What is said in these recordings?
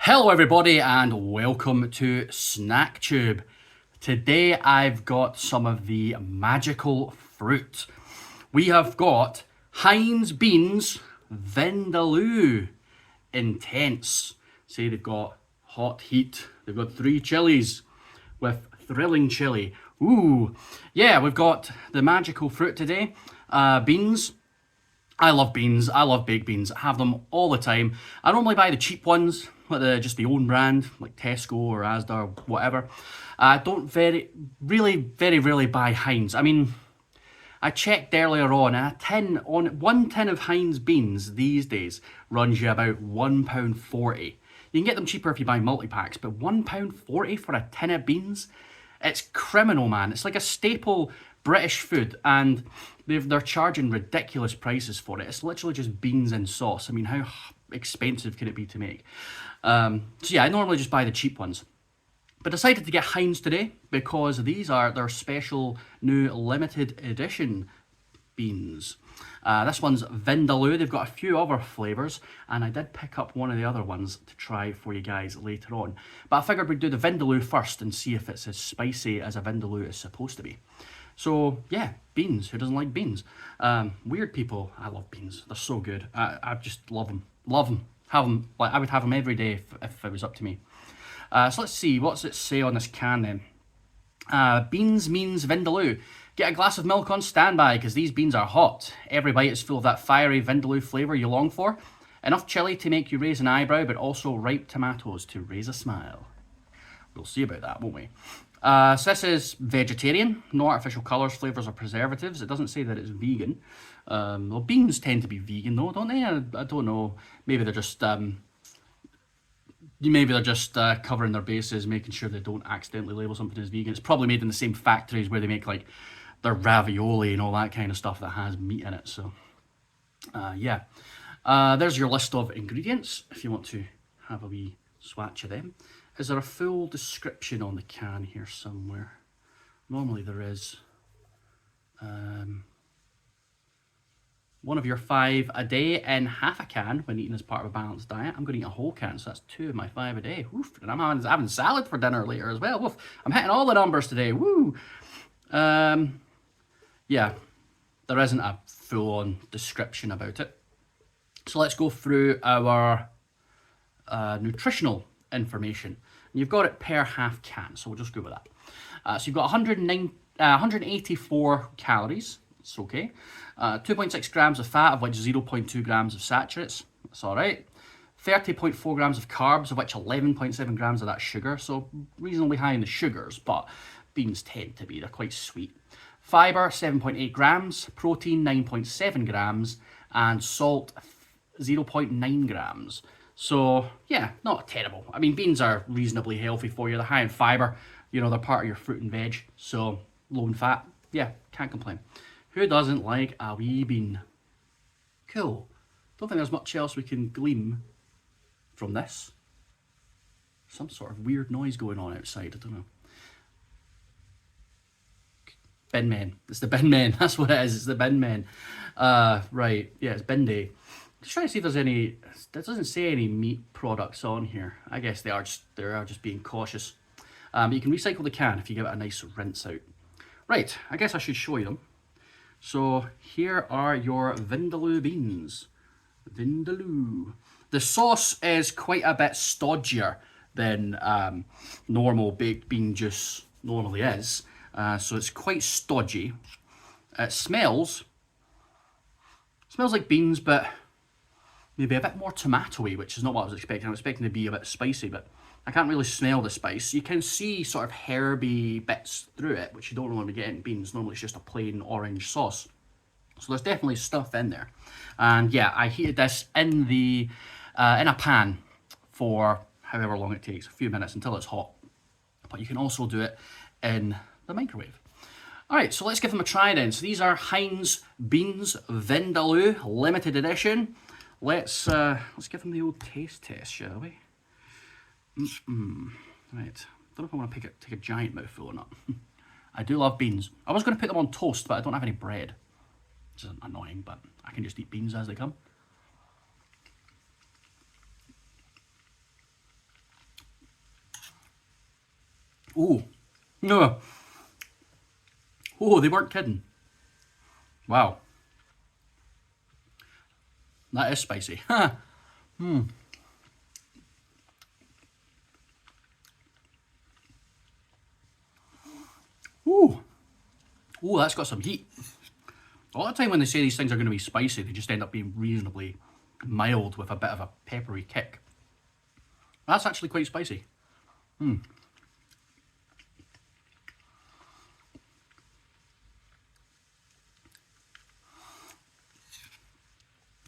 Hello everybody and welcome to SnackTube. Today I've got some of the magical fruit. We have got Heinz Beanz Vindaloo Intense. Say they've got hot heat. They've got 3 chilies with thrilling chili. Ooh, yeah, we've got the magical fruit today. Beans. I love beans. I love baked beans. I have them all the time. I normally buy the cheap ones, like just the own brand, like Tesco or Asda or whatever. I don't very rarely buy Heinz. I mean, I checked earlier on, one tin of Heinz beans these days runs you about £1.40. You can get them cheaper if you buy multi-packs, but £1.40 for a tin of beans? It's criminal, man. It's like a staple British food, and they're charging ridiculous prices for it. It's literally just beans and sauce. I mean, how expensive can it be to make? So yeah, I normally just buy the cheap ones. But decided to get Heinz today because these are their special new limited edition beans. This one's Vindaloo. They've got a few other flavours, and I did pick up one of the other ones to try for you guys later on. But I figured we'd do the Vindaloo first and see if it's as spicy as a Vindaloo is supposed to be. So yeah, beans. Who doesn't like beans? Weird people. I love beans. They're so good. I just love them. Love them. Have them. Like I would have them every day if it was up to me. So let's see. What's it say on this can then? Beans means Vindaloo. Get a glass of milk on standby because these beans are hot. Every bite is full of that fiery Vindaloo flavour you long for. Enough chilli to make you raise an eyebrow, but also ripe tomatoes to raise a smile. We'll see about that, won't we? So this is vegetarian, no artificial colours, flavours or preservatives. It doesn't say that it's vegan. Well, beans tend to be vegan though, don't they? I don't know. Maybe they're just covering their bases, making sure they don't accidentally label something as vegan. It's probably made in the same factories where they make like their ravioli and all that kind of stuff that has meat in it. So yeah, there's your list of ingredients if you want to have a wee swatch of them. Is there a full description on the can here somewhere? Normally there is. One of your 5 a day in half a can when eating as part of a balanced diet. I'm going to eat a whole can, so that's 2 of my 5 a day. Oof, and I'm having salad for dinner later as well. Oof, I'm hitting all the numbers today. Woo! Yeah, there isn't a full-on description about it. So let's go through our nutritional information. And you've got it per half can, so we'll just go with that. So you've got 184 calories. It's okay. 2.6 grams of fat, of which 0.2 grams of saturates. That's all right. 30.4 grams of carbs, of which 11.7 grams of that sugar. So reasonably high in the sugars, but beans tend to be. They're quite sweet. Fiber, 7.8 grams. Protein, 9.7 grams. And salt, 0.9 grams. So yeah, not terrible. I mean, beans are reasonably healthy for you. They're high in fiber. You know, they're part of your fruit and veg. So low in fat. Yeah, can't complain. Who doesn't like a wee bean? Cool. Don't think there's much else we can glean from this. Some sort of weird noise going on outside. I don't know. Bin men. It's the bin men. That's what it is. It's the bin men. Right. Yeah, it's bin day. Just trying to see if there's any. It doesn't say any meat products on here. I guess they are just being cautious. But you can recycle the can if you give it a nice rinse out. Right. I guess I should show you them. So here are your Vindaloo beans. Vindaloo. The sauce is quite a bit stodgier than normal baked bean juice normally is. So it's quite stodgy. It smells like beans, but maybe a bit more tomatoey, which is not what I was expecting. I was expecting to be a bit spicy, but I can't really smell the spice. You can see sort of herby bits through it, which you don't normally get in beans. Normally it's just a plain orange sauce. So there's definitely stuff in there. And yeah, I heated this in a pan for however long it takes, a few minutes until it's hot. But you can also do it in the microwave. All right, so let's give them a try then. So these are Heinz Beanz Vindaloo limited edition. Let's give them the old taste test, shall we? Right, don't know if I want to take a giant mouthful or not. I do love beans. I was going to put them on toast, but I don't have any bread. Which is annoying, but I can just eat beans as they come. Oh, no. Oh, they weren't kidding. Wow. That is spicy. Ooh. Oh, that's got some heat. A lot of time when they say these things are going to be spicy, they just end up being reasonably mild with a bit of a peppery kick. That's actually quite spicy.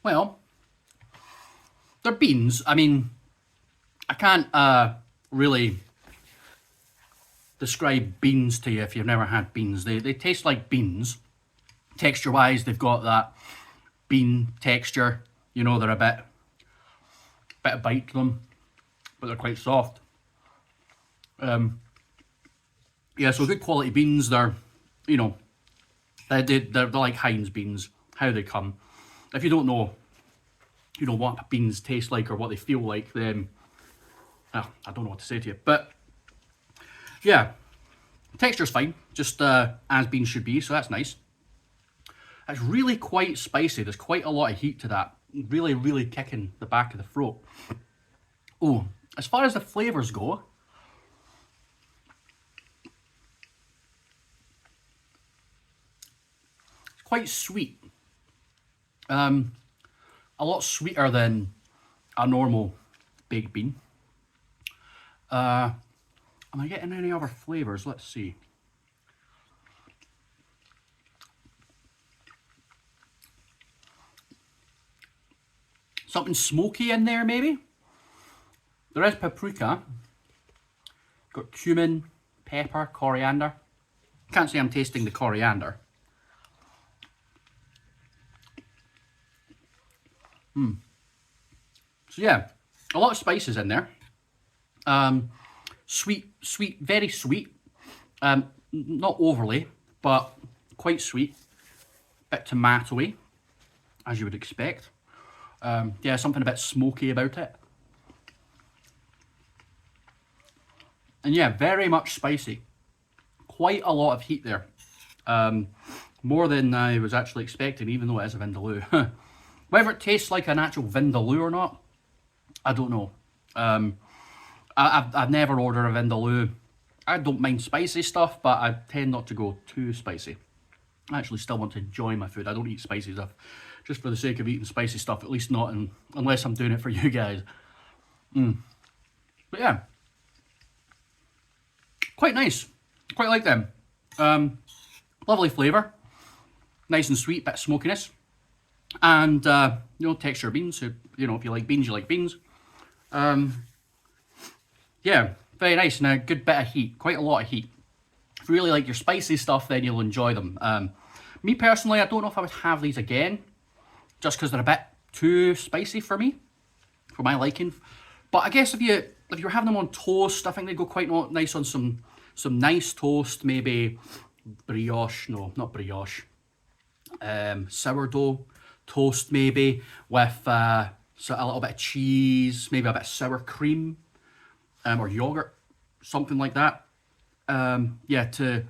Well, they're beans. I mean, I can't really describe beans to you if you've never had beans. They taste like beans. Texture-wise, they've got that bean texture. You know, they're a bit of bite to them, but they're quite soft. Yeah, so good quality beans. They're, you know, they're like Heinz beans, how they come. If you don't know, you know, what beans taste like or what they feel like, then I don't know what to say to you. But yeah, texture's fine, just as beans should be, so that's nice. It's really quite spicy. There's quite a lot of heat to that. Really, really kicking the back of the throat. Oh, as far as the flavours go, it's quite sweet. A lot sweeter than a normal baked bean. Am I getting any other flavours? Let's see. Something smoky in there, maybe? There is paprika. Got cumin, pepper, coriander. Can't say I'm tasting the coriander. So yeah, a lot of spices in there. Sweet, very sweet. Not overly, but quite sweet. Bit tomatoey, as you would expect. Yeah, something a bit smoky about it. And yeah, very much spicy. Quite a lot of heat there. More than I was actually expecting, even though it is a Vindaloo. Whether it tastes like an actual Vindaloo or not, I don't know. I've never ordered a Vindaloo. I don't mind spicy stuff, but I tend not to go too spicy. I actually still want to enjoy my food. I don't eat spicy stuff just for the sake of eating spicy stuff, at least not unless I'm doing it for you guys. But yeah, quite nice. Quite like them. Lovely flavour. Nice and sweet, bit of smokiness. And, you know, texture beans. So, you know, if you like beans, you like beans. Yeah, very nice and a good bit of heat. Quite a lot of heat. If you really like your spicy stuff, then you'll enjoy them. Me personally, I don't know if I would have these again, just because they're a bit too spicy for me, for my liking. But I guess if you're having them on toast, I think they go quite nice on some nice toast, maybe brioche. No, not brioche. Sourdough toast maybe with a little bit of cheese, maybe a bit of sour cream, or yogurt, something like that. Yeah, to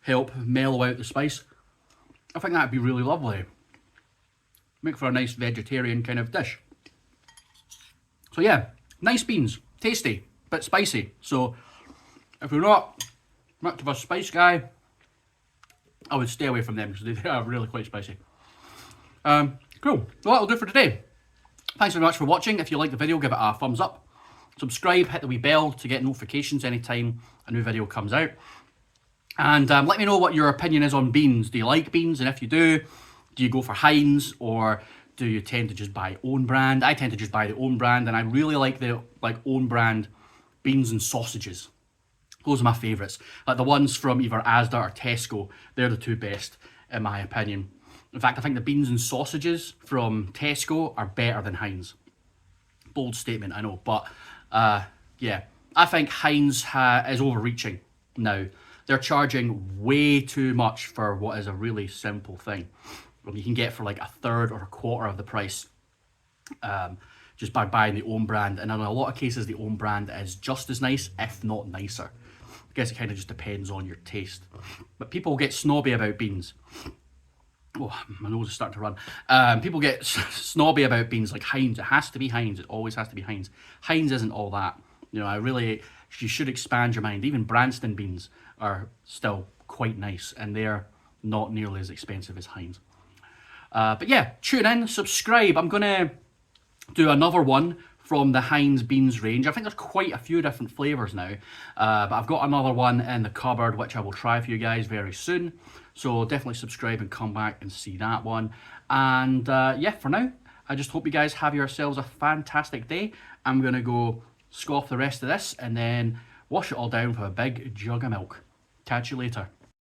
help mellow out the spice. I think that'd be really lovely. Make for a nice vegetarian kind of dish. So yeah, nice beans, tasty, but spicy. So if you're not much of a spice guy, I would stay away from them because they are really quite spicy. Cool. Well, that'll do for today. Thanks very much for watching. If you like the video, give it a thumbs up. Subscribe, hit the wee bell to get notifications anytime a new video comes out. And let me know what your opinion is on beans. Do you like beans? And if you do you go for Heinz or do you tend to just buy own brand? I tend to just buy the own brand, and I really like the own brand beans and sausages. Those are my favourites. Like the ones from either Asda or Tesco, they're the two best in my opinion. In fact, I think the beans and sausages from Tesco are better than Heinz. Bold statement, I know, but yeah, I think Heinz is overreaching now. They're charging way too much for what is a really simple thing. You can get for like a third or a quarter of the price just by buying the own brand. And in a lot of cases, the own brand is just as nice, if not nicer. I guess it kind of just depends on your taste. But people get snobby about beans. Oh, my nose is starting to run. People get snobby about beans, like Heinz. It has to be Heinz. It always has to be Heinz. Heinz isn't all that. You know, you should expand your mind. Even Branston beans are still quite nice, and they're not nearly as expensive as Heinz. But yeah, tune in, subscribe. I'm going to do another one from the Heinz Beanz range. I think there's quite a few different flavours now, but I've got another one in the cupboard which I will try for you guys very soon. So definitely subscribe and come back and see that one. And yeah, for now, I just hope you guys have yourselves a fantastic day. I'm going to go scoff the rest of this and then wash it all down with a big jug of milk. Catch you later.